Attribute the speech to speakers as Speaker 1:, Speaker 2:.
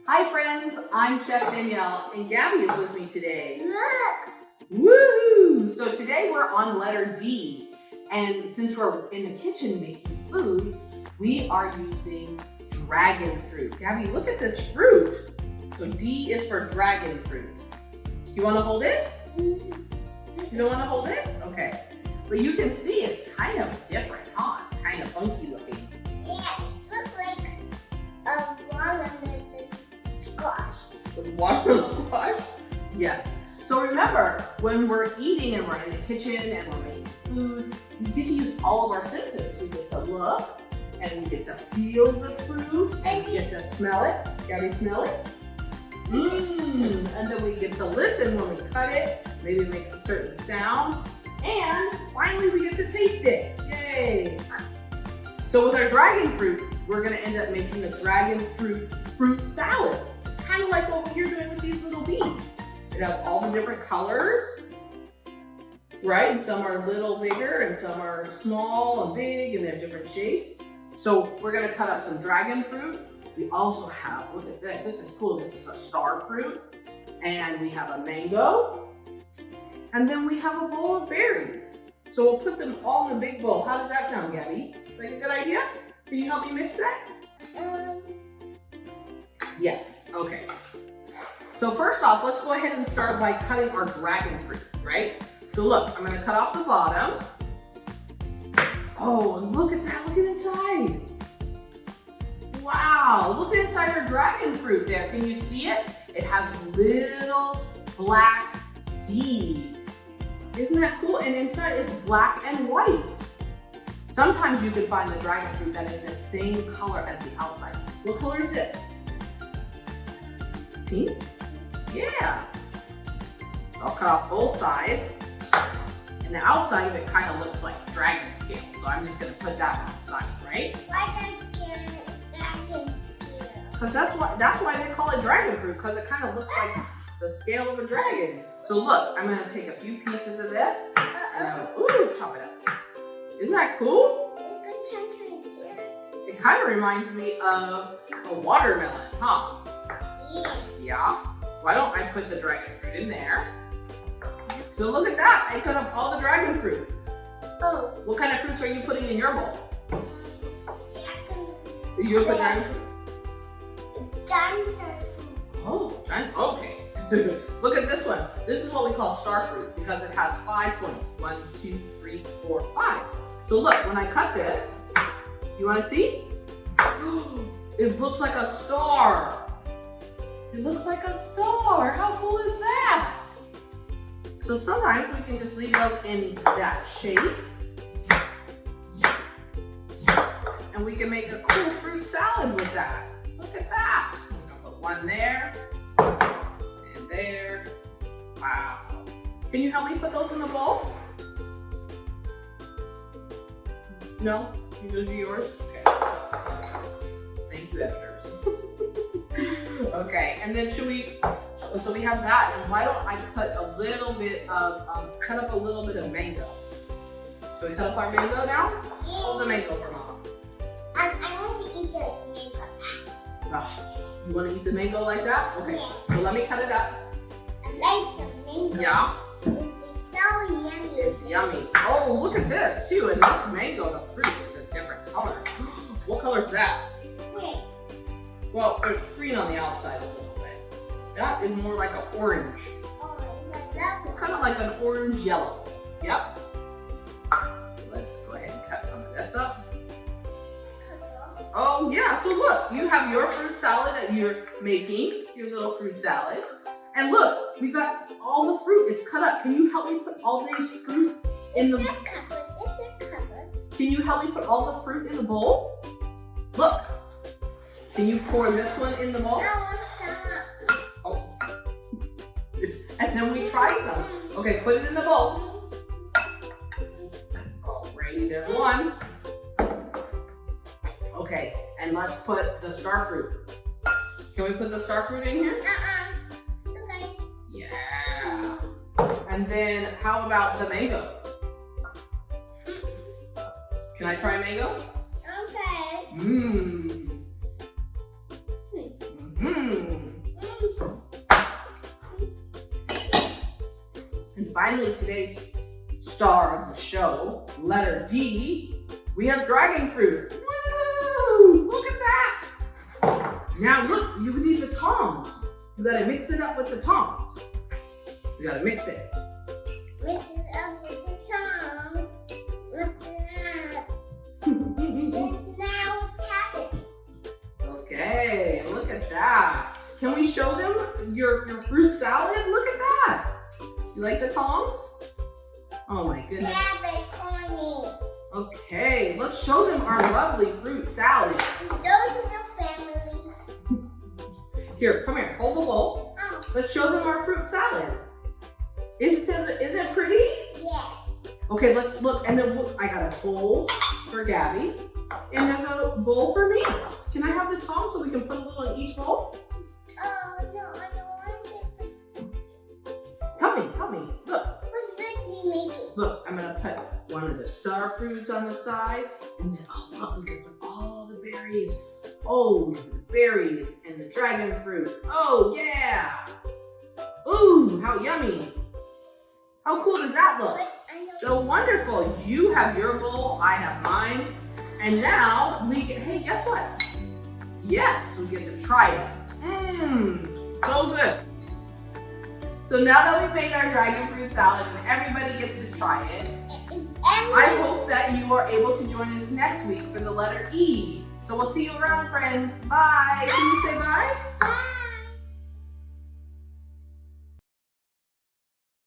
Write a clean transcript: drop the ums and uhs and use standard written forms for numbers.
Speaker 1: Hi friends, I'm Chef Danielle and Gabby is with me today.
Speaker 2: Look!
Speaker 1: Woohoo! So today we're on letter D, and since we're in the kitchen making food, we are using dragon fruit. Gabby, look at this fruit. So D is for dragon fruit. You want to hold it? You don't want to hold it? Okay. But you can see it's kind of different, huh? It's kind of funky looking.
Speaker 2: Yeah, it looks like a watermelon squash.
Speaker 1: Watermelon squash? Yes. So remember, when we're eating and we're in the kitchen and we're making food, we get to use all of our senses. We get to look, and we get to feel the fruit, and we get to smell it. Gabby, smell it? And then we get to listen when we cut it. Maybe it makes a certain sound. And finally, we get to taste it. Yay! So with our dragon fruit, we're gonna end up making a dragon fruit salad. It's kind of like what you're doing with these little beans. It has all the different colors, right? And some are a little bigger and some are small and big and they have different shapes. So we're gonna cut up some dragon fruit. We also have, look at this, this is cool. This is a star fruit. And we have a mango. And then we have a bowl of berries. So we'll put them all in a big bowl. How does that sound, Gabby? Like a good idea? Can you help me mix that? Yes, okay. So first off, let's go ahead and start by cutting our dragon fruit, right? So look, I'm gonna cut off the bottom. Oh, look at that, look at inside. Wow, look inside our dragon fruit there. Can you see it? It has little black seeds. Isn't that cool? And inside it's black and white. Sometimes you can find the dragon fruit that is the same color as the outside. What color is this? Pink? Yeah. I'll cut off both sides. And the outside of it kind of looks like dragon scale. So I'm just gonna put that on the side, right?
Speaker 2: Why does dragon scale?
Speaker 1: Because that's why they call it dragon fruit, because it kind of looks like the scale of a dragon. So look, I'm gonna take a few pieces of this and chop it up. Isn't that cool? It kind of reminds me of a watermelon, huh?
Speaker 2: Yeah.
Speaker 1: Yeah. Why don't I put the dragon fruit in there? So look at that, I cut up all the dragon fruit.
Speaker 2: Oh.
Speaker 1: What kind of fruits are you putting in your bowl?
Speaker 2: Dragon.
Speaker 1: You put dragon fruit?
Speaker 2: Dinosaur fruit.
Speaker 1: Oh, okay. Look at this one. This is what we call star fruit because it has 5 points. 1, 2, 3, 4, 5. So look, when I cut this, you want to see? It looks like a star. It looks like a star. How cool is that? So sometimes we can just leave those in that shape. And we can make a cool fruit salad with that. Look at that. I'm gonna put one there. And there. Wow. Can you help me put those in the bowl? No? You gonna do yours? Okay. Thank you, editors. Okay, and then so we have that, and why don't I put a little bit of, cut up a little bit of mango. Should we cut up our mango now?
Speaker 2: Yeah.
Speaker 1: Hold the mango for Mama.
Speaker 2: I want to eat the mango.
Speaker 1: You want to eat the mango like that? Okay,
Speaker 2: Yeah.
Speaker 1: so let me cut it up.
Speaker 2: I like the mango.
Speaker 1: Yeah.
Speaker 2: It's so yummy.
Speaker 1: It's yummy. Oh, look at this too, and this mango, the fruit is a different color. What color is that?
Speaker 2: Wait.
Speaker 1: Well, there's green on the outside a little bit. That is more like an orange.
Speaker 2: Oh, like that.
Speaker 1: It's kind of like an orange yellow. Yep. Let's go ahead and cut some of this up. Oh yeah, so look, you have your fruit salad that you're making, your little fruit salad. And look, we got all the fruit, it's cut up. Can you help me put all these fruit in the... Can you help me put all the fruit in the bowl? Look. Can you pour this one in the bowl? Oh. And then we try some. Okay, put it in the bowl. Alrighty, there's one. Okay, and let's put the star fruit. Can we put the star fruit in here?
Speaker 2: Okay.
Speaker 1: Yeah. And then how about the mango? Can I try mango?
Speaker 2: Okay.
Speaker 1: Mmm. Mmm. finally, today's star of the show, letter D, we have dragon fruit. Woo! Look at that. Now look, you need the tongs. You gotta mix it up with the tongs. You gotta mix it.
Speaker 2: Mix it up with the tongs. Mix it up. And now tap it.
Speaker 1: Okay, look at that. Can we show them your fruit salad? Look at that. You like the tongs? Oh my goodness.
Speaker 2: Tap it, Connie.
Speaker 1: Okay, let's show them our lovely fruit salad.
Speaker 2: It's those in your family.
Speaker 1: Here, come here, hold the bowl.
Speaker 2: Oh,
Speaker 1: Let's show them our fruit salad. Is it pretty?
Speaker 2: yes.
Speaker 1: Okay, let's look. And then I got a bowl for Gabby. And there's a bowl for me. Can I have the tongs so we can put a little in each bowl?
Speaker 2: Oh, no, I don't want it.
Speaker 1: Help me. Look.
Speaker 2: What's Brittany making?
Speaker 1: Look, I'm gonna put one of the star fruits on the side, and then look, we can put all the berries. Oh, the berries and the dragon fruit. Oh yeah! Ooh, how yummy! How cool does that look? So wonderful. You have your bowl, I have mine, and now we get. Hey, guess what? Yes, we get to try it. Mmm, so good. So now that we've made our dragon fruit salad and everybody gets to try it, I hope that you are able to join us next week for the letter E. So we'll see you around, friends. Bye. Can you say bye?
Speaker 2: Bye.